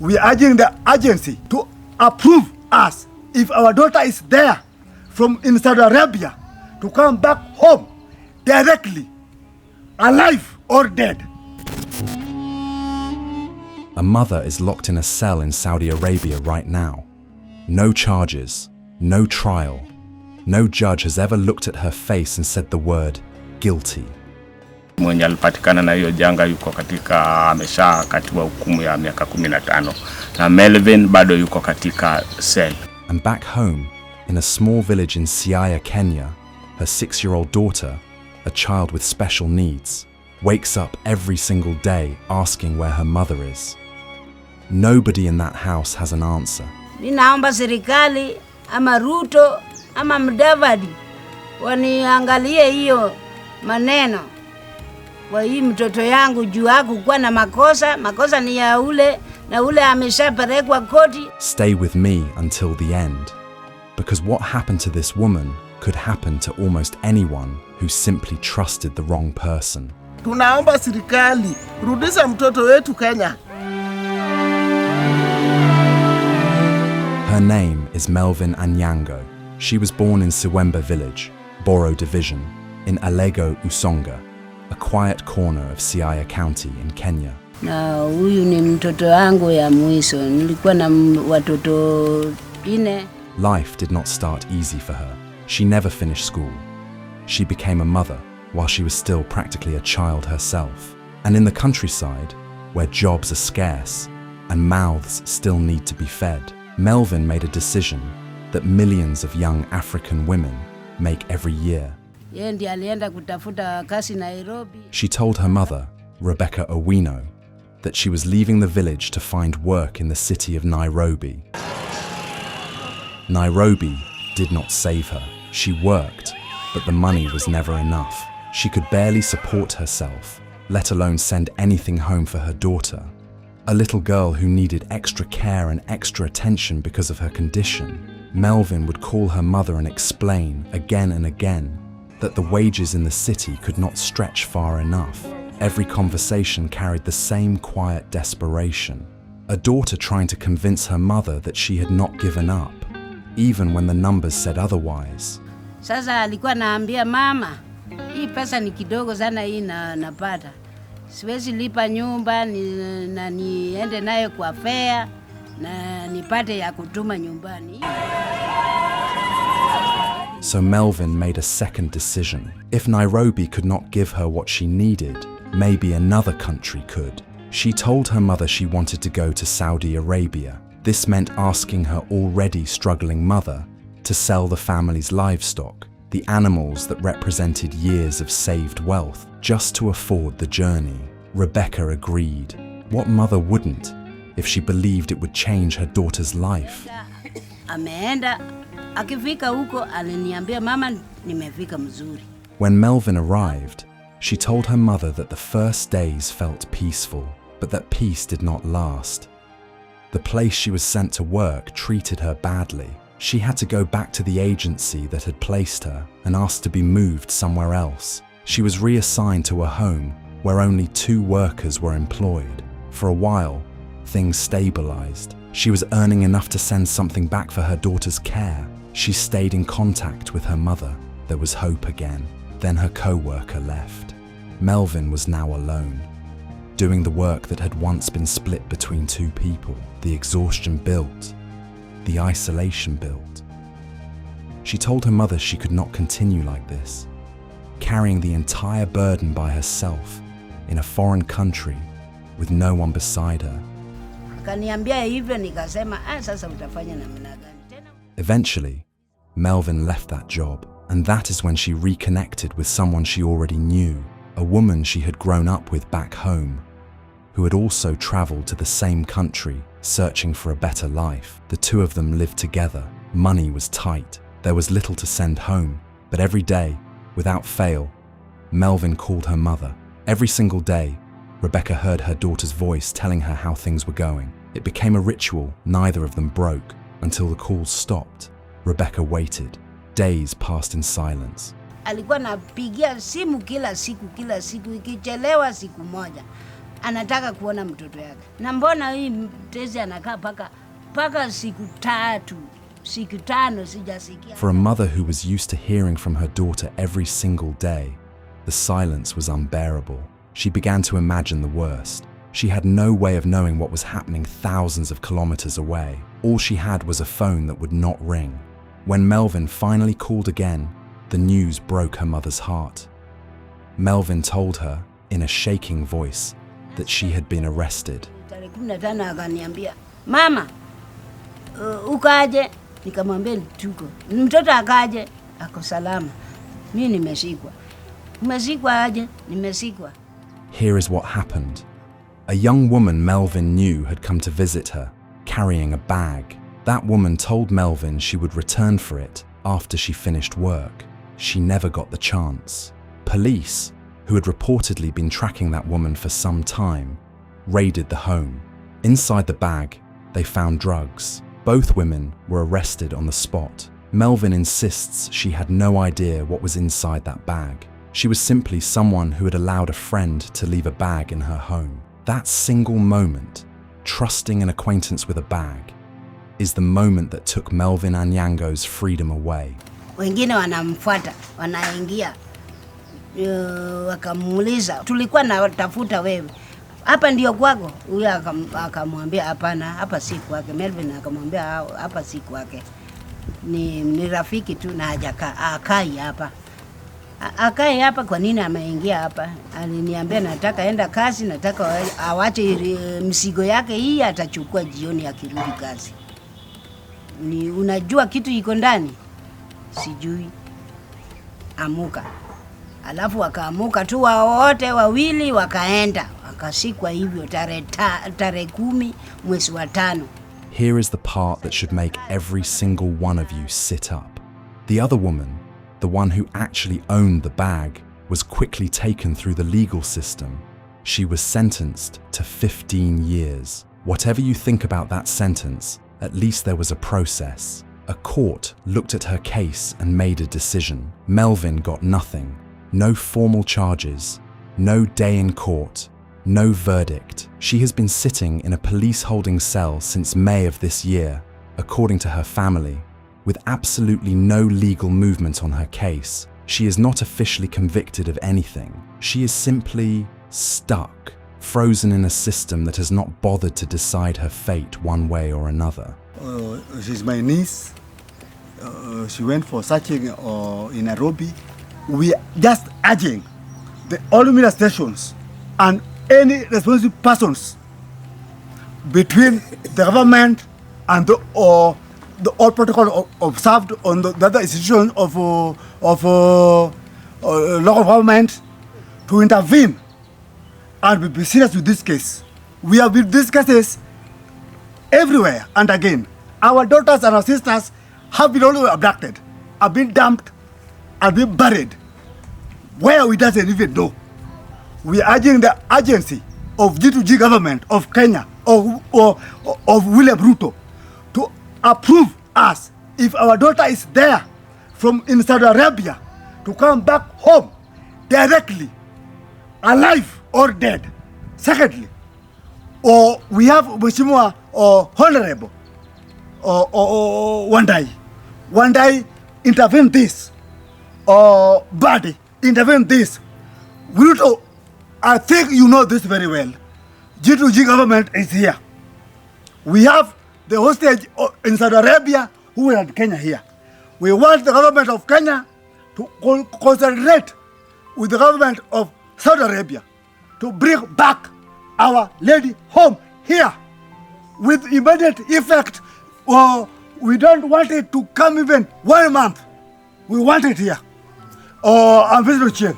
We are urging the agency to approve us if our daughter is there from in Saudi Arabia to come back home directly, alive or dead. A mother is locked in a cell in Saudi Arabia right now. No charges, no trial. No judge has ever looked at her face and said the word guilty. Mwenye alipatikana na hiyo janga yuko katika ameshakatiwa hukumu ya miaka 15 na Melvin bado yuko katika cell. And back home, in a small village in Siaya, Kenya, her 6-year-old daughter, a child with special needs, wakes up every single day asking where her mother is. Nobody in that house has an answer. Ninaomba serikali ama Ruto ama Mudavadi waniangalie hiyo maneno. Kwa hii mtoto yangu juu hakukuwa na makosa ni ya ule na ule ameshapelekwa koti. Stay with me until the end, because what happened to this woman could happen to almost anyone who simply trusted the wrong person. Tunaomba serikali rudisha mtoto wetu Kenya. Her name is Melvin Anyango. She was born in Siwemba village, Boro division, in Alego, Usonga, a quiet corner of Siaya County in Kenya. Na huyu ni mtoto wangu ya mwisho. Nilikuwa na watoto 4. Life did not start easy for her. She never finished school. She became a mother while she was still practically a child herself. And in the countryside, where jobs are scarce and mouths still need to be fed, Melvin made a decision that millions of young African women make every year. She told her mother, Rebecca Owino, that she was leaving the village to find work in the city of Nairobi. Nairobi did not save her. She worked, but the money was never enough. She could barely support herself, let alone send anything home for her daughter, a little girl who needed extra care and extra attention because of her condition. Melvin would call her mother and explain again and again that the wages in the city could not stretch far enough. Every conversation carried the same quiet desperation. A daughter trying to convince her mother that she had not given up, even when the numbers said otherwise. Sasa alikuwa naambia mama, hii pesa ni kidogo sana hii napata. Siwezi lipa nyumba na niende nayo kwa fare na nipate ya kutuma nyumbani. So Melvin made a second decision. If Nairobi could not give her what she needed, maybe another country could. She told her mother she wanted to go to Saudi Arabia. This meant asking her already struggling mother to sell the family's livestock, the animals that represented years of saved wealth, just to afford the journey. Rebecca agreed. What mother wouldn't, if she believed it would change her daughter's life? Ameenda, akifika huko aliniambia mama nimefika mzuri. When Melvin arrived, she told her mother that the first days felt peaceful, but that peace did not last. The place she was sent to work treated her badly. She had to go back to the agency that had placed her and asked to be moved somewhere else. She was reassigned to a home where only 2 workers were employed. For a while, things stabilized. She was earning enough to send something back for her daughter's care. She stayed in contact with her mother. There was hope again. Then her co-worker left. Melvin was now alone, doing the work that had once been split between 2 people. The exhaustion built. The isolation built. She told her mother she could not continue like this, carrying the entire burden by herself in a foreign country with no one beside her. Eventually, Melvin left that job, and that is when she reconnected with someone she already knew, a woman she had grown up with back home, who had also traveled to the same country, searching for a better life. The 2 of them lived together. Money was tight. There was little to send home, but every day, without fail, Melvin called her mother. Every single day, Rebecca heard her daughter's voice telling her how things were going. It became a ritual neither of them broke until the calls stopped. Rebecca waited. Days passed in silence. Alikuwa napigia simu kila siku ikichelewa siku moja. anataka kuona mtoto yake. Na mbona hii mtezi anakaa paka siku 5 sijasikia. For a mother who was used to hearing from her daughter every single day, the silence was unbearable. She began to imagine the worst. She had no way of knowing what was happening thousands of kilometers away. All she had was a phone that would not ring. When Melvin finally called again, the news broke her mother's heart. Melvin told her, in a shaking voice, that she had been arrested. Tarehe 15 akaniambia, "Mama, ukaje?" Nikamwambia tuko. Mtoto akaje? Ako salama. Mimi nimeshikwa. Umeshikwa aje? Nimeshikwa. Here is what happened. A young woman Melvin knew had come to visit her, carrying a bag. That woman told Melvin she would return for it after she finished work. She never got the chance. Police, who had reportedly been tracking that woman for some time, raided the home. Inside the bag, they found drugs. Both women were arrested on the spot. Melvin insists she had no idea what was inside that bag. She was simply someone who had allowed a friend to leave a bag in her home. That single moment, trusting an acquaintance with a bag, is the moment that took Melvin Anyango's freedom away. Wengine wanamfuata, wanaingia, wakamuuliza, "Tulikuwa na tafuta wewe. Hapa ndio kwako?" Huyo akamwambia, "Hapana, hapa si kwake." Melvin akamwambia, "Hapa si kwake. Ni rafiki tu na akai hapa." Akai hapa kwa nini ameingia hapa? Aliniambia nataka enda kazi, nataka awache mzigo yake hii atachukua jioni akirudi kazi. Ni unajua kitu iko ndani? Sijui. Amuka. Alafu wakaamuka tu wote wawili wakaenda. Wakashikwa hivyo tarehe 10 mwezi wa 5. Here is the part that should make every single one of you sit up. The other woman, the one who actually owned the bag, was quickly taken through the legal system. She was sentenced to 15 years. Whatever you think about that sentence, at least there was a process. A court looked at her case and made a decision. Melvin got nothing. No formal charges, no day in court, no verdict. She has been sitting in a police holding cell since May of this year, according to her family, with absolutely no legal movement on her case. She is not officially convicted of anything. She is simply stuck, frozen in a system that has not bothered to decide her fate one way or another. She's my niece. She went for searching in Nairobi. We are just urging the all media stations and any responsible persons between the government and the all protocol observed on the other institutions of local government to intervene and be serious with this case. We have with these cases everywhere, and again, our daughters and our sisters have been always abducted, have been dumped, have been buried, where we doesn't even know. We are urging the agency of G2G government of Kenya, of William Ruto, to approve us if our daughter is there from in Saudi Arabia to come back home directly, alive or dead. Secondly, or we have Mheshimiwa Honorable one day intervene this, body intervene this. Ruto, I think you know this very well. G2G government is here. We have the hostage in Saudi Arabia who are in Kenya here. We want the government of Kenya to concentrate with the government of Saudi Arabia to bring back our lady home here with immediate effect. We don't want it to come even 1 month. We want it here. I'm Mr. Chair.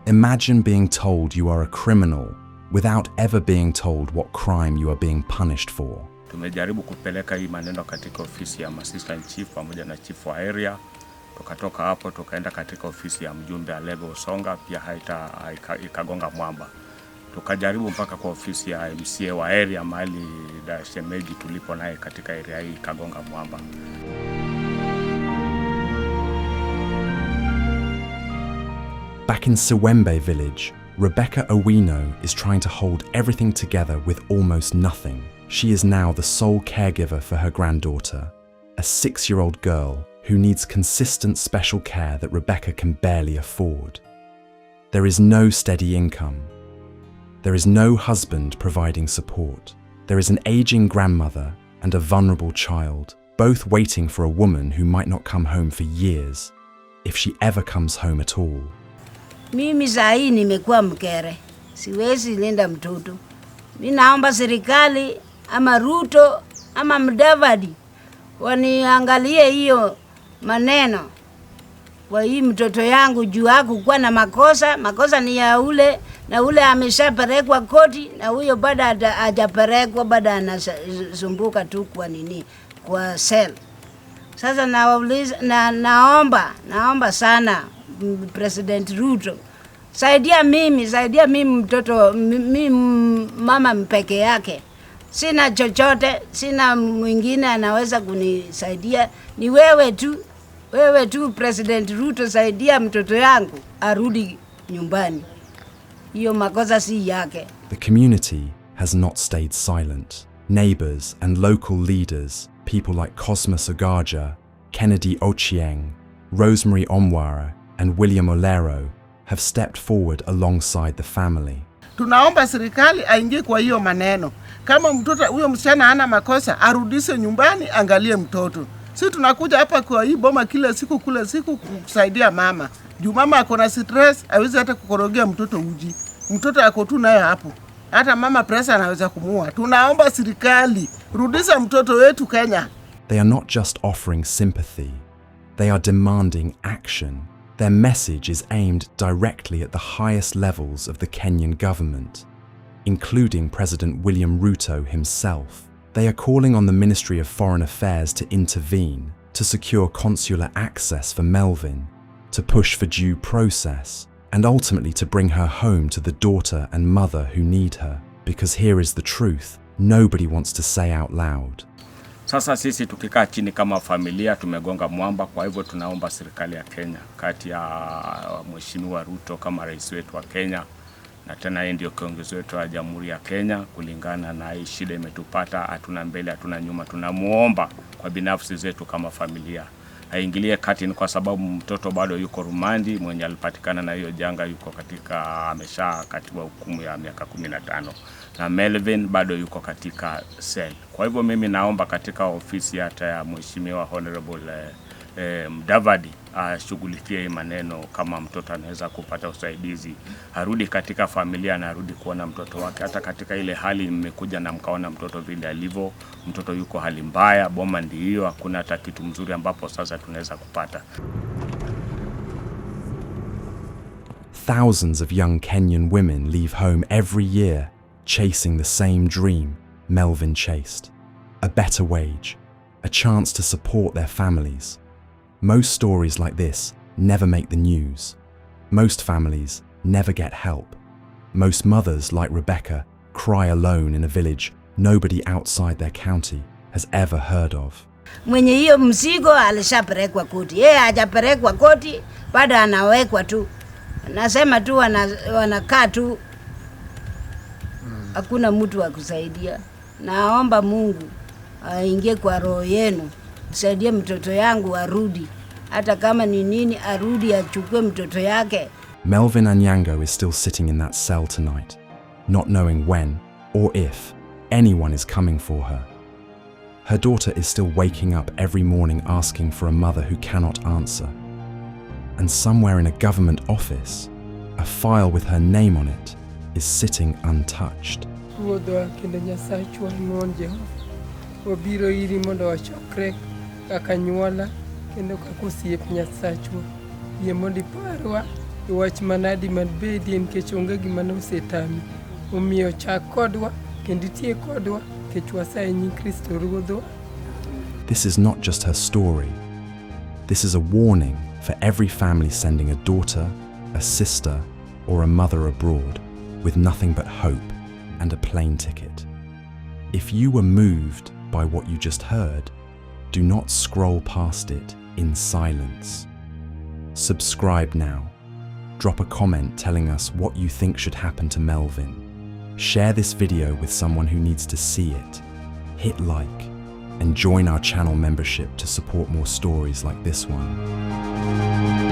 Imagine being told you are a criminal without ever being told what crime you are being punished for. Tumejaribu kupeleka hii maneno katika ofisi ya assistant chief pamoja na chief wa area. Tukatoka hapo tukaenda katika ofisi ya mjumbe Alego Usonga, pia ikagonga mwamba. Tukajaribu mpaka kwa ofisi ya MCA wa area mahali da shemeji tulipo naye katika area hii, ikagonga mwamba. Back in Siwembe village, Rebecca Owino is trying to hold everything together with almost nothing. She is now the sole caregiver for her granddaughter, a 6-year-old girl who needs consistent special care that Rebecca can barely afford. There is no steady income. There is no husband providing support. There is an aging grandmother and a vulnerable child, both waiting for a woman who might not come home for years, if she ever comes home at all. Mimi sahi nimekuwa mkere, siwezi linda mtoto. Mimi naomba serikali ama Ruto ama Mudavadi waniangalie hiyo maneno kwa hii mtoto yangu juu hakukuwa na makosa. Makosa ni ya ule, na ule ameshapelekwa koti, na huyo bado hajapelekwa, bado anasumbuka tu kwa nini, kwa cell. Sasa naomba sana President Ruto, saidia mimi mtoto, mimi mama mpeke yake. Sina chochote, sina mwingine anaweza kunisaidia, ni wewe tu. Wewe tu President Ruto, saidia mtoto yangu arudi nyumbani. Hiyo makosa si yake. The community has not stayed silent. Neighbors and local leaders, people like Cosmas Ogaja, Kennedy Ochieng, Rosemary Omwara and William Olero have stepped forward alongside the family. Tunaomba serikali aingie kwa hiyo maneno. Kama mtoto huyo msichana hana makosa, arudishe nyumbani, angalie mtoto. Sisi tunakuja hapa kwa hii boma kila siku kusaidia mama. Juu mama ako na stress, hawezi hata kukorogea mtoto uji. Mtoto ako tu naye hapo. Hata mama pressure anaweza kumuua. Tunaomba serikali, rudisha mtoto wetu Kenya. They are not just offering sympathy. They are demanding action. Their message is aimed directly at the highest levels of the Kenyan government, including President William Ruto himself. They are calling on the Ministry of Foreign Affairs to intervene, to secure consular access for Melvin, to push for due process, and ultimately to bring her home to the daughter and mother who need her. Because here is the truth, nobody wants to say out loud. Sasa sisi tukikaa chini kama familia tumegonga mwamba, kwa hivyo tunaomba serikali ya Kenya kati ya Mheshimiwa Ruto kama rais wetu wa Kenya, na tena yeye ndio kiongozi wetu wa Jamhuri ya Kenya, kulingana na hii shida imetupata, hatuna mbele hatuna nyuma. Tunamuomba kwa binafsi zetu kama familia aingilie kati, ni kwa sababu mtoto bado yuko rumandi, mwenye alipatikana na hiyo janga yuko katika ameshakatiwa hukumu ya miaka 15, na Melvin bado yuko katika cell. Kwa hivyo mimi naomba katika ofisi hata ya Mheshimiwa Honorable Mudavadi ashughulikie maneno, kama mtoto anaweza kupata usaidizi, arudi katika familia na arudi kuona mtoto wake. Hata katika ile hali mmekuja na mkaona mtoto vile alivyo, mtoto yuko hali mbaya, boma ndio hiyo, hakuna hata kitu mzuri ambapo sasa tunaweza kupata. Thousands of young Kenyan women leave home every year chasing the same dream Melvin chased. A better wage, a chance to support their families. Most stories like this never make the news. Most families never get help. Most mothers like Rebecca cry alone in a village nobody outside their county has ever heard of. Mwenye hiyo mzigo alishapelekwa koti. Yeye hajapelekwa koti, bado anawekwa tu. Nasema tu wanakaa tu. Hakuna mtu wa kusaidia. Naomba Mungu aingie kwa roho yenu. Saidie mtoto yangu arudi. Hata kama ni nini, arudi achukue mtoto yake. Melvin Anyango is still sitting in that cell tonight, not knowing when or if anyone is coming for her. Her daughter is still waking up every morning asking for a mother who cannot answer. And somewhere in a government office, a file with her name on it is sitting untouched. Wabiro iri mondo wachokre kakanyuola kendo kakosiep Nyasachwa. Yie mondo iparwa iwach manadi madbedi nikech onge gima nosetami. Omiyo chak kodwa kendo itie kodwa nikech wasaye nyi Kristo Ruodhwa. This is not just her story. This is a warning for every family sending a daughter, a sister, or a mother abroad with nothing but hope and a plane ticket. If you were moved by what you just heard, do not scroll past it in silence. Subscribe now. drop a comment telling us what you think should happen to Melvin. Share this video with someone who needs to see it. Hit like and join our channel membership to support more stories like this one.